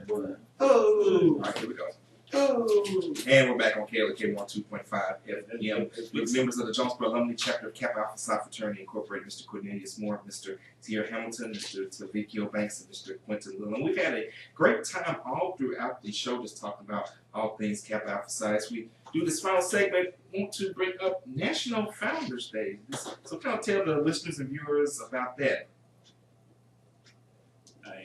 boy. Oh. All right, here we go. Oh. And we're back on KLK 102.5 FM with members of the Jonesboro Alumni chapter of Kappa Alpha Psi Fraternity Incorporated, Mr. Cornelius Moore, Mr. Tierra Hamilton, Mr. Tavikio Banks, and Mr. Quentin Little. And we've had a great time all throughout the show just talking about all things Kappa Alpha Psi. As we do this final segment, I want to bring up National Founders Day. So kind of tell the listeners and viewers about that.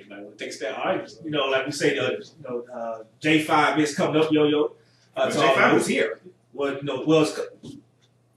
Everybody takes that. All right, you know, like we say, J5 is coming up, yo. J5 was here. Well, no, it's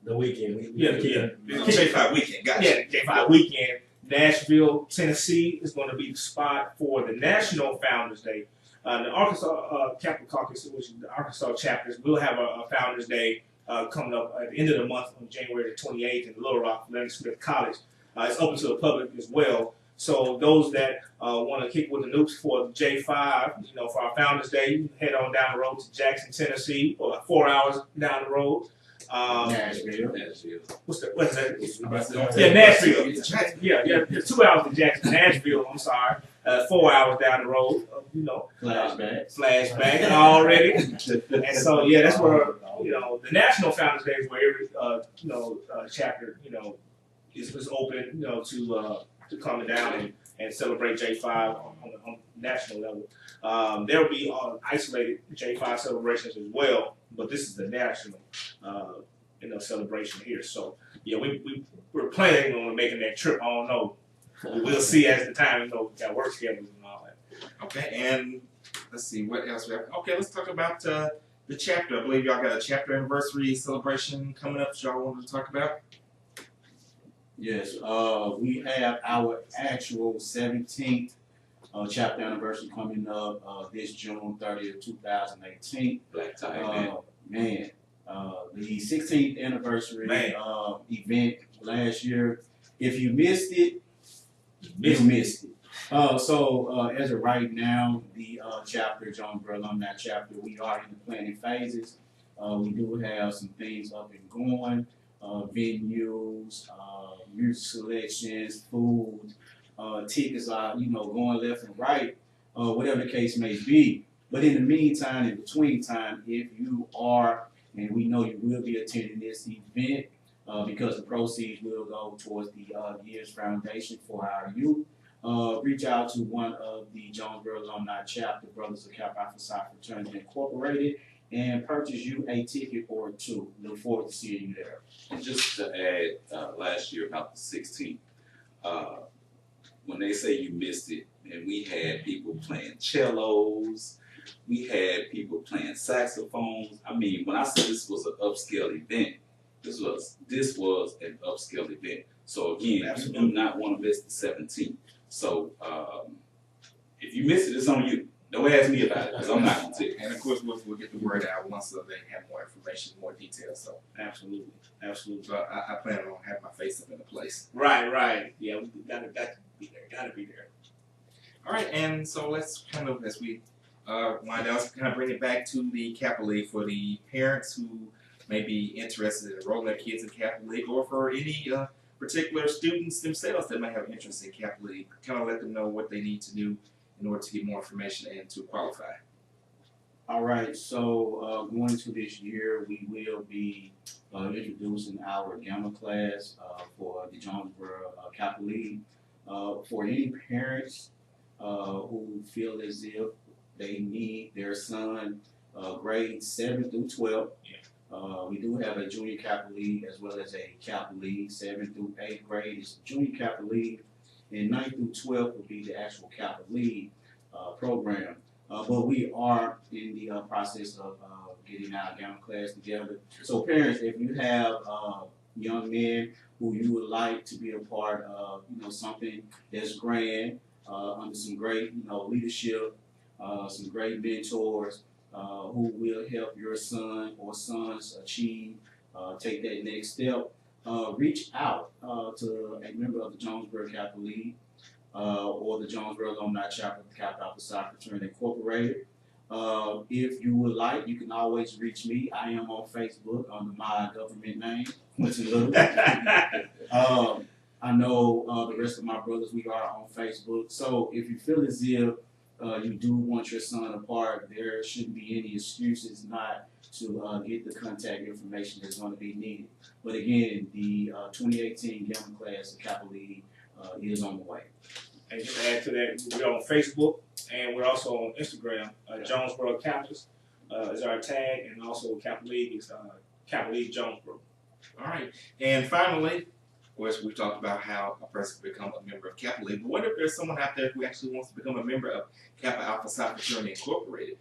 The weekend. J5 weekend, gotcha. Yeah, J5 weekend. Nashville, Tennessee is going to be the spot for the National Founders Day. The Arkansas Kappa Caucus, which is the Arkansas chapters, will have a Founders Day coming up at the end of the month on January the 28th in Little Rock, Leonard Smith College. It's open to the public as well. So those that want to kick with the nukes for J5, you know, for our Founders Day, you can head on down the road to Jackson, Tennessee, or like 4 hours down the road. Nashville. What's that? Yeah, Nashville. Yeah, it's 2 hours to Jackson, Nashville. I'm sorry, 4 hours down the road. You know, flashback already. And so yeah, that's where the National Founders Day is where every chapter is open to come down and celebrate J5 on the national level. There will be isolated J5 celebrations as well, but this is the national celebration here. So yeah, we're planning on making that trip. I don't know. We'll see as the time got work schedules and all that. Okay, and let's see what else we have. Okay, let's talk about the chapter. I believe y'all got a chapter anniversary celebration coming up that y'all wanted to talk about. Yes, we have our actual 17th chapter anniversary coming up this June 30th, 2018. Black tie Man, the 16th anniversary event last year. If you missed it, you missed it. So as of right now, the chapter, Jonesboro Alumni chapter, we are in the planning phases. We do have some things up and going. Venues, music selections, food, tickets are, going left and right, whatever the case may be. But in the meantime, in between time, if you are, and we know you will be attending this event, because the proceeds will go towards the Years Foundation for our youth, reach out to one of the Jonesboro Alumni chapter, Brothers of Kappa Alpha Psi Fraternity Incorporated, and purchase you a ticket or two. Look forward to seeing you there. And just to add, last year about the 16th, when they say you missed it, and we had people playing cellos, we had people playing saxophones. I mean, when I said this was an upscale event, this was an upscale event. So again, you do not want to miss the 17th. So if you miss it, it's on you. Don't ask me about it, because I'm not going to tell you. And of course, we'll get the word out once they have more information, more details. So Absolutely. So I plan on having my face up in the place. Right. Yeah, we gotta be there. All right, and so let's kind of, as we wind down, let's kind of bring it back to the Kappa League for the parents who may be interested in enrolling their kids in Kappa League, or for any particular students themselves that may have interest in Kappa League. Kind of let them know what they need to do in order to get more information and to qualify. All right, so going into this year, we will be introducing our Gamma class for the Jonesboro Kappa League. For any parents who feel as if they need their son grades 7 through 12, we do have a Junior Kappa League as well as a Kappa League. 7th through 8th grade is Junior Kappa League, and 9th through 12th would be the actual Kappa League program. But we are in the process of getting our Gamma class together. So parents, if you have young men who you would like to be a part of, something that's grand, under some great, leadership, some great mentors who will help your son or sons achieve, take that next step, reach out to a member of the Jonesboro Kappa League or the Jonesboro Alumni Chapter of the Kappa Alpha Psi Fraternity Incorporated. If you would like, you can always reach me. I am on Facebook under my government name, Quentin Little. I know the rest of my brothers, we are on Facebook. So if you feel as if you do want your son a part, there shouldn't be any excuses not to get the contact information that's going to be needed. But again, the 2018 Gamma class of Kappa League is on the way. And just to add to that, we're on Facebook and we're also on Instagram. Jonesboro Kappas is our tag, and also Kappa League is Kappa League Jonesboro. All right. And finally, of course, we've talked about how a person can become a member of Kappa League. But what if there's someone out there who actually wants to become a member of Kappa Alpha Psi Fraternity Incorporated?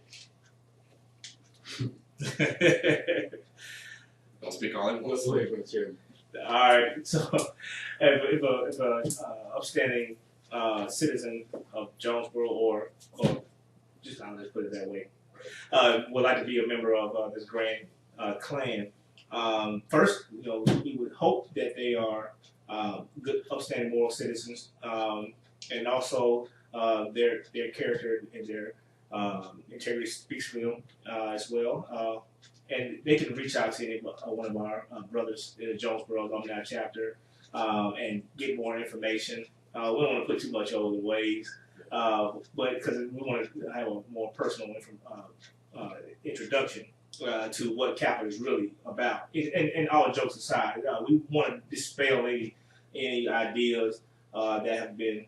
Don't speak all at once. All right. So, if a upstanding citizen of Jonesboro, or just let's put it that way, would like to be a member of this grand clan. First, we would hope that they are good, upstanding, moral citizens, and also their character and their integrity speaks for them as well. And they can reach out to any one of our brothers in the Jonesboro Alumni chapter and get more information. We don't want to put too much over the ways, but because we want to have a more personal introduction to what Kappa is really about. And all jokes aside, we want to dispel any ideas that have been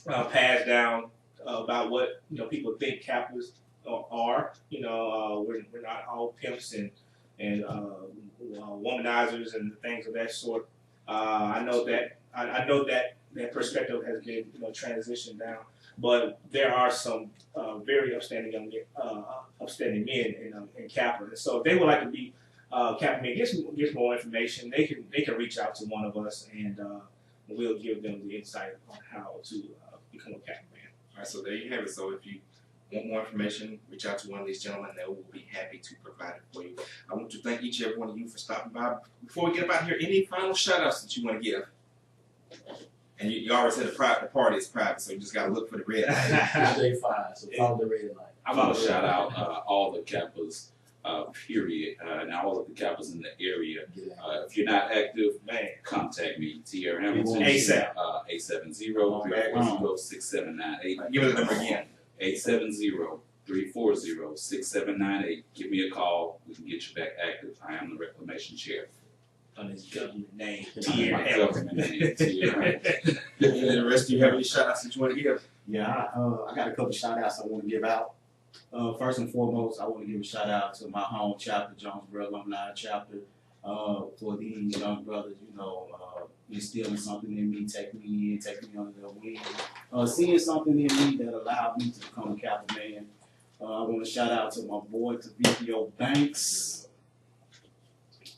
passed down about what people think Kappas are. We're not all pimps and womanizers and things of that sort. I know that perspective has been transitioned down, but there are some very upstanding men in Kappa. And so if they would like to be Kappa men, get more information, they can reach out to one of us, and we'll give them the insight on how to become a Kappa man. All right, so there you have it. So if you want more information, reach out to one of these gentlemen. They will be happy to provide it for you. I want to thank each and every one of you for stopping by. Before we get about here, any final shout-outs that you want to give? And you already said the party is private, so you just got to look for the red light. Day 5, so follow the red light. I want to shout out all the Kappas, period, and all of the Kappas in the area. If you're not active, contact me, Tierra Hamilton. ASAP. 870-340-6798. Give it the number again. 870-340-6798. Give me a call. We can get you back active. I am the reclamation chair. On his government name, My government name, Tierra. And the rest of you have any shout-outs that you want to give? Yeah, I got a couple shout outs I want to give out. First and foremost, I want to give a shout out to my home chapter, Jonesboro Alumni chapter, for these young brothers, instilling something in me, taking me under their wing, seeing something in me that allowed me to become a Kappa man. I want to shout out to my boy, Vicio Banks.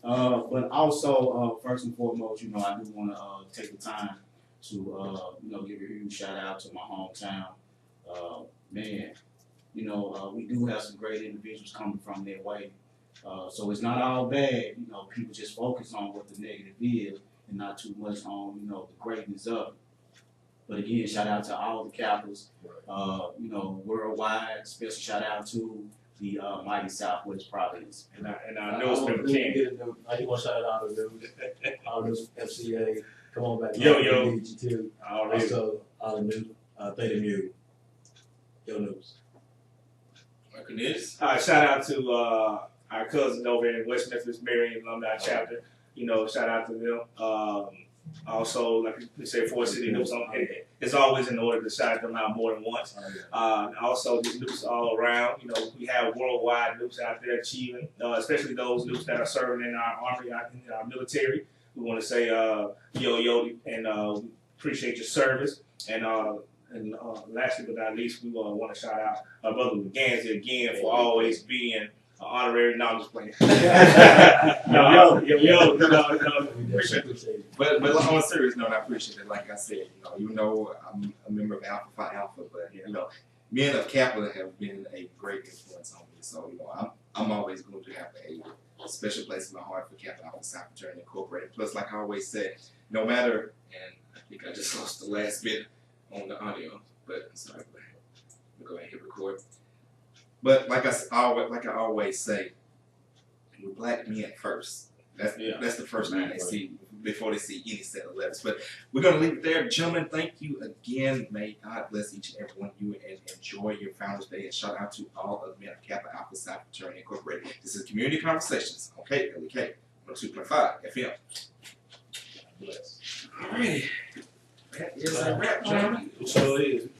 But also, first and foremost, I do want to take the time to, give a huge shout out to my hometown. We do have some great individuals coming from their way. So it's not all bad, people just focus on what the negative is and not too much on, the greatness of it. But again, shout out to all the Kappas, worldwide. Special shout out to the mighty Southwest Province. And our newest member, Ken. I just want to shout out all those FCA. Come on back. Yo. We need you too. Also, all the new Theta Mu. Yo news. Shout out to our cousins over in West Memphis, Marion Alumni chapter. Shout out to them. Also, like we say, Fort City News, it's always in order to shout them out more than once. Also, the news all around. We have worldwide news out there achieving, especially those news that are serving in our army, in our military. We want to say yo, and appreciate your service. And lastly but not least, we want to shout out our brother Gansey again for always being an honorary knowledge player. Appreciate it. But on a serious note, I appreciate it. Like I said, I'm a member of Alpha Phi Alpha, but men of Kappa have been a great influence on me. So I'm always going to have a special place in my heart for Kappa Alpha Psi Fraternity Incorporated. Plus, like I always said, no matter, and I think I just lost the last bit on the audio, but I'm sorry, we'll go ahead and hit record. But like I always say, we're black men first. That's the first thing they see. before they see any set of letters. But we're going to leave it there. Gentlemen, thank you again. May God bless each and every one of you and enjoy your Founders Day. And shout out to all of the men of Kappa Alpha Psi Fraternity Incorporated. This is Community Conversations on KLEK 102.5 FM. Bless. All right. That is a wrap.